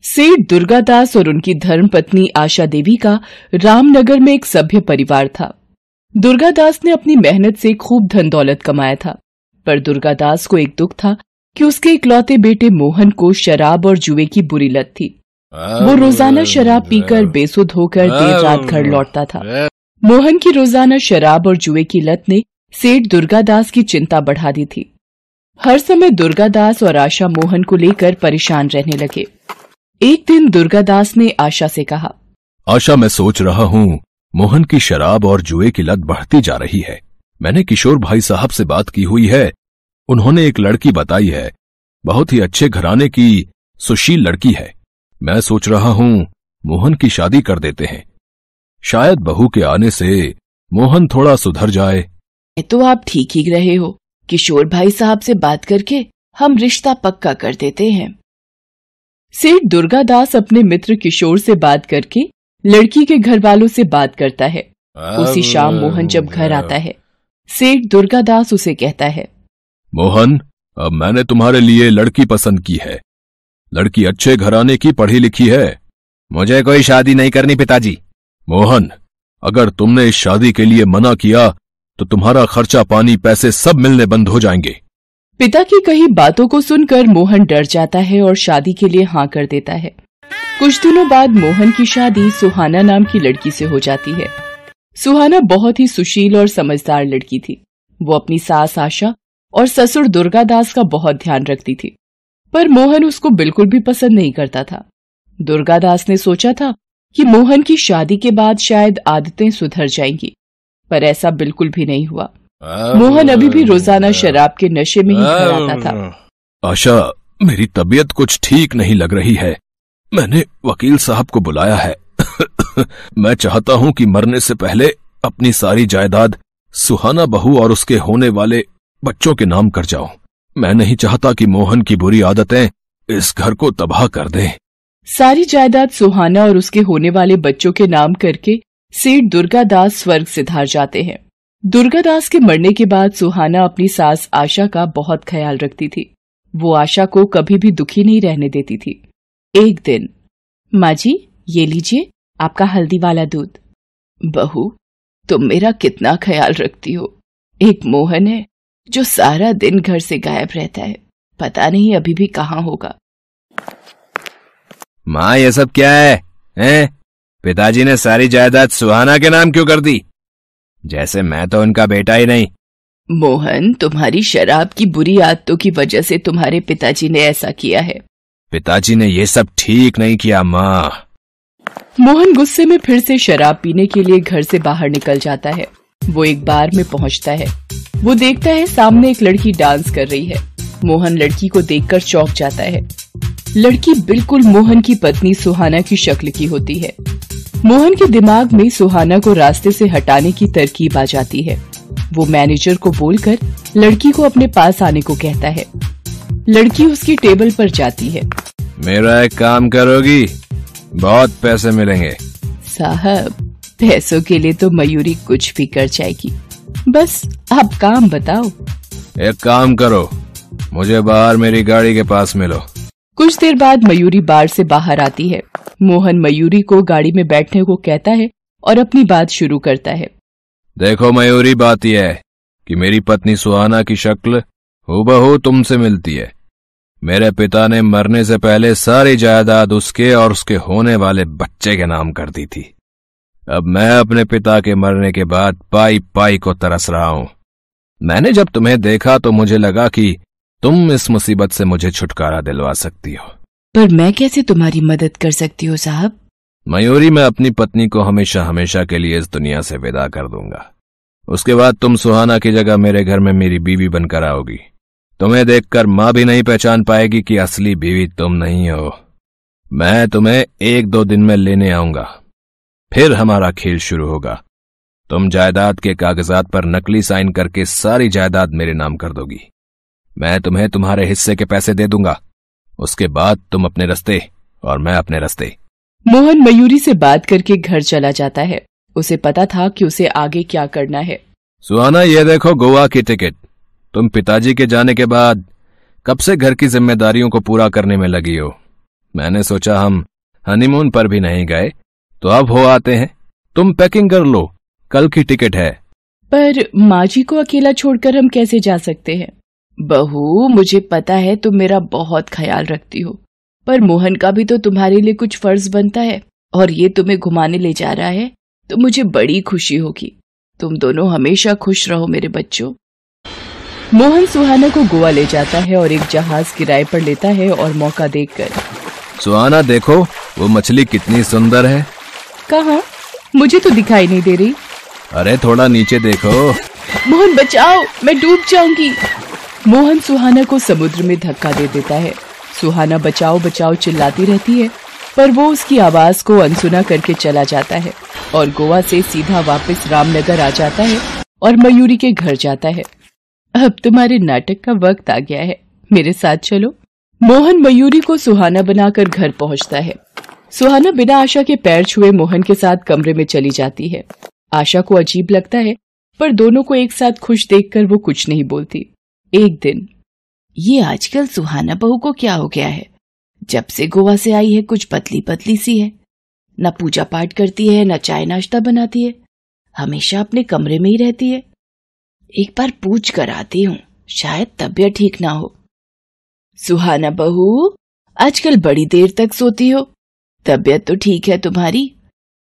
सेठ दुर्गादास और उनकी धर्मपत्नी आशा देवी का रामनगर में एक सभ्य परिवार था। दुर्गादास ने अपनी मेहनत से खूब धन दौलत कमाया था, पर दुर्गादास को एक दुख था कि उसके इकलौते बेटे मोहन को शराब और जुए की बुरी लत थी। वो रोजाना शराब पीकर बेसुध होकर देर रात घर लौटता था। मोहन की रोजाना शराब और जुए की लत ने सेठ दुर्गादास की चिंता बढ़ा दी थी। हर समय दुर्गादास और आशा मोहन को लेकर परेशान रहने लगे। एक दिन दुर्गादास ने आशा से कहा, आशा, मैं सोच रहा हूँ मोहन की शराब और जुए की लत बढ़ती जा रही है। मैंने किशोर भाई साहब से बात की हुई है। उन्होंने एक लड़की बताई है, बहुत ही अच्छे घराने की सुशील लड़की है। मैं सोच रहा हूँ मोहन की शादी कर देते हैं। शायद बहू के आने से मोहन थोड़ा सुधर जाए। तो आप ठीक ही रहे हो। किशोर भाई साहब से बात करके हम रिश्ता पक्का कर देते हैं। सेठ दुर्गादास अपने मित्र किशोर से बात करके लड़की के घर वालों से बात करता है। उसी शाम मोहन जब घर आता है, सेठ दुर्गादास उसे कहता है, मोहन, अब मैंने तुम्हारे लिए लड़की पसंद की है। लड़की अच्छे घराने की, पढ़ी लिखी है। मुझे कोई शादी नहीं करनी पिताजी। मोहन, अगर तुमने इस शादी के लिए मना किया तो तुम्हारा खर्चा पानी पैसे सब मिलने बंद हो जाएंगे। पिता की कही बातों को सुनकर मोहन डर जाता है और शादी के लिए हाँ कर देता है। कुछ दिनों बाद मोहन की शादी सुहाना नाम की लड़की से हो जाती है। सुहाना बहुत ही सुशील और समझदार लड़की थी। वो अपनी सास आशा और ससुर दुर्गादास का बहुत ध्यान रखती थी, पर मोहन उसको बिल्कुल भी पसंद नहीं करता था। दुर्गादास ने सोचा था कि मोहन की शादी के बाद शायद आदतें सुधर जाएंगी, पर ऐसा बिल्कुल भी नहीं हुआ। मोहन अभी भी रोजाना शराब के नशे में ही घर आता था। आशा, मेरी तबीयत कुछ ठीक नहीं लग रही है। मैंने वकील साहब को बुलाया है। मैं चाहता हूँ कि मरने से पहले अपनी सारी जायदाद सुहाना बहू और उसके होने वाले बच्चों के नाम कर जाऊं। मैं नहीं चाहता कि मोहन की बुरी आदतें इस घर को तबाह कर दें। सारी जायदाद सुहाना और उसके होने वाले बच्चों के नाम करके सेठ दुर्गादास स्वर्ग सिधार जाते हैं। दुर्गादास के मरने के बाद सुहाना अपनी सास आशा का बहुत ख्याल रखती थी। वो आशा को कभी भी दुखी नहीं रहने देती थी। एक दिन, माँ जी, ये लीजिए आपका हल्दी वाला दूध। बहू, तुम मेरा कितना ख्याल रखती हो। एक मोहन है जो सारा दिन घर से गायब रहता है, पता नहीं अभी भी कहाँ होगा। माँ, ये सब क्या है? पिताजी ने सारी जायदाद सुहाना के नाम क्यों कर दी? जैसे मैं तो उनका बेटा ही नहीं। मोहन, तुम्हारी शराब की बुरी आदतों की वजह से तुम्हारे पिताजी ने ऐसा किया है। पिताजी ने ये सब ठीक नहीं किया माँ। मोहन गुस्से में फिर से शराब पीने के लिए घर से बाहर निकल जाता है। वो एक बार में पहुंचता है। वो देखता है सामने एक लड़की डांस कर रही है। मोहन लड़की को देखकर चौंक जाता है। लड़की बिल्कुल मोहन की पत्नी सुहाना की शक्ल की होती है। मोहन के दिमाग में सुहाना को रास्ते से हटाने की तरकीब आ जाती है। वो मैनेजर को बोलकर लड़की को अपने पास आने को कहता है। लड़की उसकी टेबल पर जाती है। मेरा एक काम करोगी? बहुत पैसे मिलेंगे। साहब, पैसों के लिए तो मयूरी कुछ भी कर जाएगी, बस आप काम बताओ। एक काम करो, मुझे बाहर मेरी गाड़ी के पास मिलो। कुछ देर बाद मयूरी बार से बाहर आती है। मोहन मयूरी को गाड़ी में बैठने को कहता है और अपनी बात शुरू करता है। देखो मयूरी, बात यह है कि मेरी पत्नी सुहाना की शक्ल हूबहू तुमसे मिलती है। मेरे पिता ने मरने से पहले सारी जायदाद उसके और उसके होने वाले बच्चे के नाम कर दी थी। अब मैं अपने पिता के मरने के बाद पाई पाई को तरस रहा हूं। मैंने जब तुम्हें देखा तो मुझे लगा कि तुम इस मुसीबत से मुझे छुटकारा दिलवा सकती हो। पर मैं कैसे तुम्हारी मदद कर सकती हूँ साहब? मयूरी, मैं अपनी पत्नी को हमेशा हमेशा के लिए इस दुनिया से विदा कर दूंगा। उसके बाद तुम सुहाना की जगह मेरे घर में मेरी बीवी बनकर आओगी। तुम्हें देखकर माँ भी नहीं पहचान पाएगी कि असली बीवी तुम नहीं हो। मैं तुम्हें 1-2 दिन में लेने आऊंगा, फिर हमारा खेल शुरू होगा। तुम जायदाद के कागजात पर नकली साइन करके सारी जायदाद मेरे नाम कर दोगी। मैं तुम्हें तुम्हारे हिस्से के पैसे दे दूंगा। उसके बाद तुम अपने रास्ते और मैं अपने रास्ते। मोहन मयूरी से बात करके घर चला जाता है। उसे पता था कि उसे आगे क्या करना है। सुहाना, ये देखो गोवा की टिकट। तुम पिताजी के जाने के बाद कब से घर की जिम्मेदारियों को पूरा करने में लगी हो। मैंने सोचा हम हनीमून पर भी नहीं गए तो अब हो आते हैं। तुम पैकिंग कर लो, कल की टिकट है। पर माँ जी को अकेला छोड़कर हम कैसे जा सकते हैं? बहू, मुझे पता है तुम मेरा बहुत ख्याल रखती हो, पर मोहन का भी तो तुम्हारे लिए कुछ फर्ज बनता है, और ये तुम्हें घुमाने ले जा रहा है तो मुझे बड़ी खुशी होगी। तुम दोनों हमेशा खुश रहो मेरे बच्चों। मोहन सुहाना को गोवा ले जाता है और एक जहाज किराए पर लेता है और मौका देखकर, सुहाना देखो वो मछली कितनी सुंदर है। कहाँ? मुझे तो दिखाई नहीं दे रही। अरे थोड़ा नीचे देखो। मोहन बचाओ, मैं डूब जाऊंगी। मोहन सुहाना को समुद्र में धक्का दे देता है। सुहाना बचाओ बचाओ चिल्लाती रहती है, पर वो उसकी आवाज को अनसुना करके चला जाता है और गोवा से सीधा वापस रामनगर आ जाता है और मयूरी के घर जाता है। अब तुम्हारे नाटक का वक्त आ गया है, मेरे साथ चलो। मोहन मयूरी को सुहाना बनाकर घर पहुंचता है। सुहाना बिना आशा के पैर छुए मोहन के साथ कमरे में चली जाती है। आशा को अजीब लगता है, पर दोनों को एक साथ खुश देखकर वो कुछ नहीं बोलती। एक दिन, ये आजकल सुहाना बहू को क्या हो गया है? जब से गोवा से आई है कुछ पतली पतली सी है, न पूजा पाठ करती है न चाय नाश्ता बनाती है, हमेशा अपने कमरे में ही रहती है। एक बार पूछ कर आती हूँ, शायद तबीयत ठीक ना हो। सुहाना बहू, आजकल बड़ी देर तक सोती हो, तबीयत तो ठीक है तुम्हारी?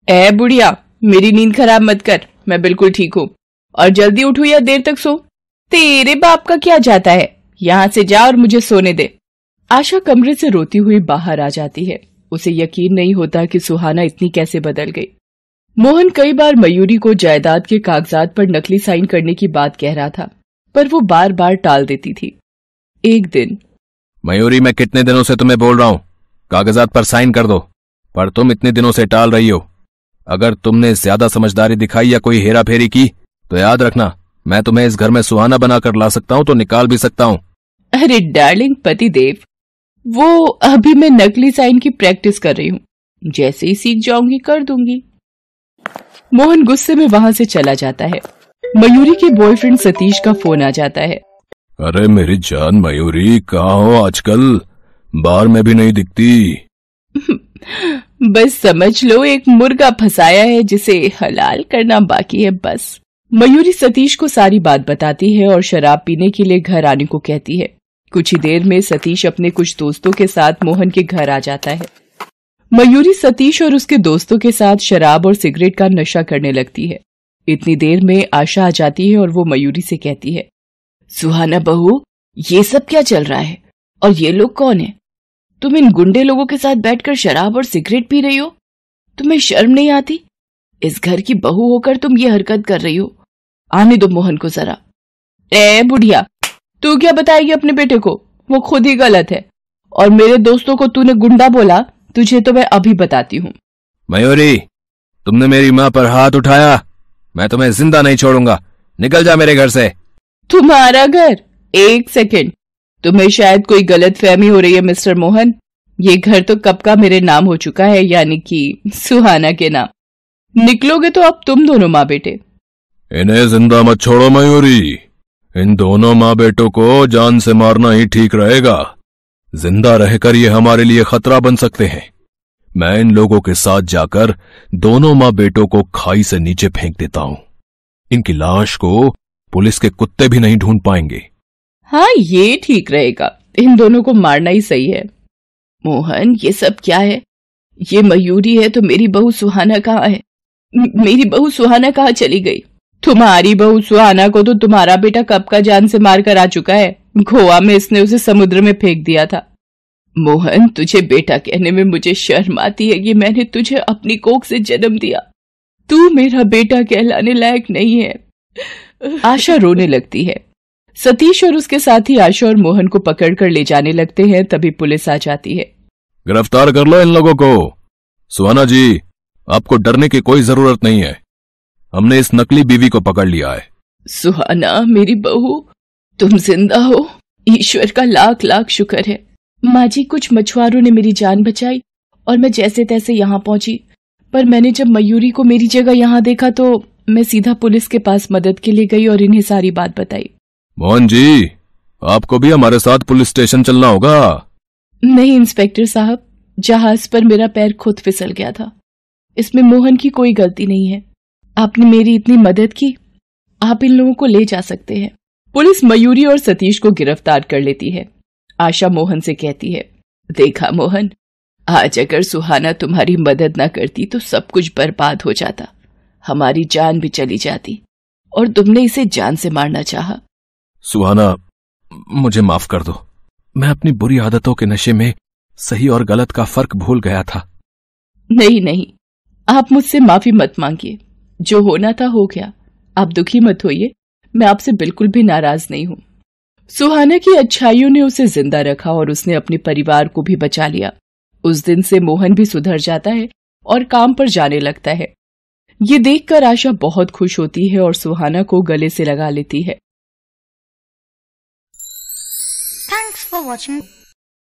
ए बुढ़िया, मेरी नींद खराब मत कर, मैं बिल्कुल ठीक हूँ, और जल्दी उठो या देर तक सो। तेरे बाप का क्या जाता है, यहाँ से जा और मुझे सोने दे। आशा कमरे से रोती हुई बाहर आ जाती है। उसे यकीन नहीं होता कि सुहाना इतनी कैसे बदल गई। मोहन कई बार मयूरी को जायदाद के कागजात पर नकली साइन करने की बात कह रहा था, पर वो बार बार टाल देती थी। एक दिन, मयूरी, मैं कितने दिनों से तुम्हें बोल रहा हूँ कागजात पर साइन कर दो, पर तुम इतने दिनों से टाल रही हो। अगर तुमने ज्यादा समझदारी दिखाई या कोई हेरा फेरी की तो याद रखना, मैं तुम्हें इस घर में सुहाना बनाकर ला सकता हूँ तो निकाल भी सकता हूँ। अरे डार्लिंग पतिदेव, वो अभी मैं नकली साइन की प्रैक्टिस कर रही हूँ, जैसे ही सीख जाऊंगी कर दूंगी। मोहन गुस्से में वहां से चला जाता है। मयूरी के बॉयफ्रेंड सतीश का फोन आ जाता है। अरे मेरी जान मयूरी, कहाँ हो आजकल? बाहर में भी नहीं दिखती। बस समझ लो एक मुर्गा फंसाया है जिसे हलाल करना बाकी है बस। मयूरी सतीश को सारी बात बताती है और शराब पीने के लिए घर आने को कहती है। कुछ ही देर में सतीश अपने कुछ दोस्तों के साथ मोहन के घर आ जाता है। मयूरी सतीश और उसके दोस्तों के साथ शराब और सिगरेट का नशा करने लगती है। इतनी देर में आशा आ जाती है और वो मयूरी से कहती है, सुहाना बहू, ये सब क्या चल रहा है और ये लोग कौन है? तुम इन गुंडे लोगों के साथ बैठकर शराब और सिगरेट पी रही हो? तुम्हें शर्म नहीं आती? इस घर की बहू होकर तुम ये हरकत कर रही हो। आने दो मोहन को जरा। ए बुढ़िया, तू क्या बताएगी अपने बेटे को? वो खुद ही गलत है, और मेरे दोस्तों को तूने गुंडा बोला, तुझे तो मैं अभी बताती हूँ। मयूरी, तुमने मेरी माँ पर हाथ उठाया, मैं तुम्हें जिंदा नहीं छोड़ूंगा। निकल जा मेरे घर से। तुम्हारा घर? एक सेकंड, तुम्हें शायद कोई गलत फहमी हो रही है मिस्टर मोहन। ये घर तो कब का मेरे नाम हो चुका है, यानी कि सुहाना के नाम। निकलोगे तो अब तुम दोनों माँ बेटे। इन्हें जिंदा मत छोड़ो मयूरी, इन दोनों माँ बेटों को जान से मारना ही ठीक रहेगा। जिंदा रहकर ये हमारे लिए खतरा बन सकते हैं। मैं इन लोगों के साथ जाकर दोनों माँ बेटों को खाई से नीचे फेंक देता हूँ। इनकी लाश को पुलिस के कुत्ते भी नहीं ढूंढ पाएंगे। हाँ, ये ठीक रहेगा, इन दोनों को मारना ही सही है। मोहन, ये सब क्या है? ये मयूरी है तो मेरी बहू सुहाना कहाँ है? मेरी बहू सुहाना कहाँ चली गई? तुम्हारी बहू सुहाना को तो तुम्हारा बेटा कब का जान से मार कर आ चुका है। गोवा में इसने उसे समुद्र में फेंक दिया था। मोहन, तुझे बेटा कहने में मुझे शर्म आती है कि मैंने तुझे अपनी कोख से जन्म दिया। तू मेरा बेटा कहलाने लायक नहीं है। आशा रोने लगती है। सतीश और उसके साथी आशा और मोहन को पकड़कर ले जाने लगते हैं। तभी पुलिस आ जाती है। गिरफ्तार कर लो इन लोगों को। सुहाना जी, आपको डरने की कोई जरूरत नहीं है, हमने इस नकली बीवी को पकड़ लिया है। सुहाना, मेरी बहू, तुम जिंदा हो, ईश्वर का लाख लाख शुक्र है। माँ जी, कुछ मछुआरों ने मेरी जान बचाई और मैं जैसे तैसे यहाँ पहुंची, पर मैंने जब मयूरी को मेरी जगह यहाँ देखा तो मैं सीधा पुलिस के पास मदद के लिए गई और इन्हें सारी बात बताई। मोहन जी, आपको भी हमारे साथ पुलिस स्टेशन चलना होगा। नहीं इंस्पेक्टर साहब, जहाज पर मेरा पैर खुद फिसल गया था। इसमें मोहन की कोई गलती नहीं है। आपने मेरी इतनी मदद की, आप इन लोगों को ले जा सकते हैं। पुलिस मयूरी और सतीश को गिरफ्तार कर लेती है। आशा मोहन से कहती है, देखा मोहन, आज अगर सुहाना तुम्हारी मदद न करती तो सब कुछ बर्बाद हो जाता, हमारी जान भी चली जाती, और तुमने इसे जान से मारना चाहा। सुहाना, मुझे माफ कर दो। मैं अपनी बुरी आदतों के नशे में सही और गलत का फर्क भूल गया था। नहीं नहीं, आप मुझसे माफी मत मांगिए। जो होना था हो गया। आप दुखी मत होइए, मैं आपसे बिल्कुल भी नाराज नहीं हूं। सुहाना की अच्छाइयों ने उसे जिंदा रखा और उसने अपने परिवार को भी बचा लिया। उस दिन से मोहन भी सुधर जाता है और काम पर जाने लगता है। ये देखकर आशा बहुत खुश होती है और सुहाना को गले से लगा लेती है। Thanks for watching.